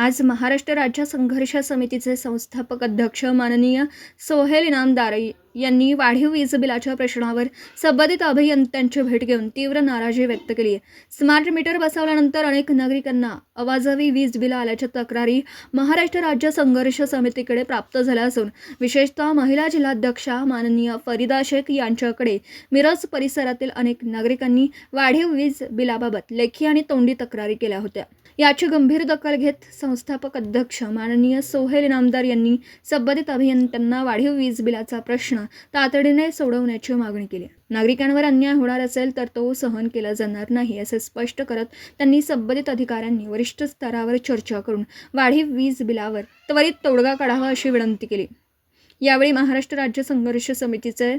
आज महाराष्ट्र राज्य संघर्ष समितीचे संस्थापक अध्यक्ष माननीय सोहेल इनामदार यांनी वाढीव वीज बिलाच्या प्रश्नावर संबंधित अभियंत्यांची भेट घेऊन तीव्र नाराजी व्यक्त केली आहे। स्मार्ट मीटर बसवल्यानंतर अनेक नागरिकांना अवाजवी वीज बिल आल्याच्या तक्रारी महाराष्ट्र राज्य संघर्ष समितीकडे प्राप्त झाल्या असून विशेषतः महिला जिल्हाध्यक्षा माननीय फरीदा शेख यांच्याकडे मिरज परिसरातील अनेक नागरिकांनी वाढीव वीज बिलाबाबत लेखी आणि तोंडी तक्रारी केल्या होत्या। याची गंभीर दखल घेत संस्थापक अध्यक्ष माननीय सोहेल इनामदार यांनी संबंधित अभियंत्यांना वाढीव वीज बिलाचा प्रश्न तातडीने सोडवण्याची मागणी केली। नागरिकांवर अन्याय होणार असेल तर तो सहन केला जाणार नाही असे स्पष्ट करत त्यांनी संबंधित अधिकाऱ्यांनी वरिष्ठ स्तरावर चर्चा करून वाढीव वीज बिलावर त्वरित तोडगा काढावा अशी विनंती केली। यावेळी महाराष्ट्र राज्य संघर्ष समितीचे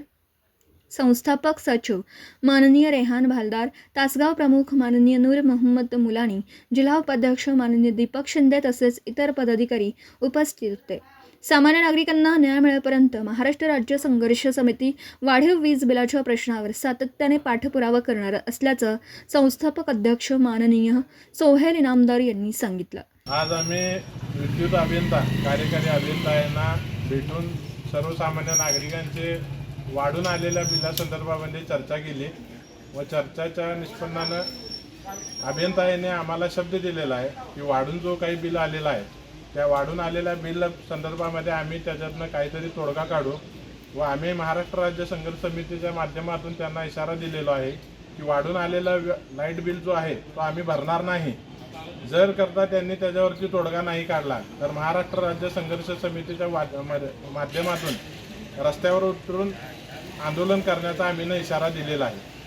संस्थापक सचिव माननीय रेहान भालदार, तासगाव प्रमुख माननीय नूर मोहम्मद मुलानी, जिल्हा उपाध्यक्ष माननीय दीपक शिंदे तसेच इतर पदाधिकारी उपस्थित होते। सामान्य नागरिकांना न्याय मिळेपर्यंत महाराष्ट्र राज्य संघर्ष समिती वाढीव वीज बिलाच्या प्रश्नावर सातत्याने पाठपुरावा करणार असल्याचं संस्थापक अध्यक्ष माननीय सोहेल इनामदार यांनी सांगितलं। आज आम्ही विद्युत अभियंता कार्यकारी अभियंता यांना भेटून सर्वसामान्य नागरिकांचे वाढून आलेल्या बिलासंदर्भामध्ये चर्चा केली व चर्चाच्या निष्पन्नानं अभियंता यांनी आम्हाला शब्द दिलेला आहे की वाढून जो काही बिल आलेला आहे त्या वाढून आलेल्या बिल संदर्भामध्ये आम्ही त्याच्यातनं काहीतरी तोडगा काढू व आम्ही महाराष्ट्र राज्य संघर्ष समितीच्या माध्यमातून त्यांना इशारा दिलेला आहे की वाढून आलेला लाईट बिल जो आहे तो आम्ही भरणार नाही। जर करता त्यांनी त्याच्यावरती तोडगा नाही काढला तर महाराष्ट्र राज्य संघर्ष समितीच्या माध्यमातून रस्त्यावर उतरून आंदोलन करण्याचा आम्ही इशारा दिलेला आहे।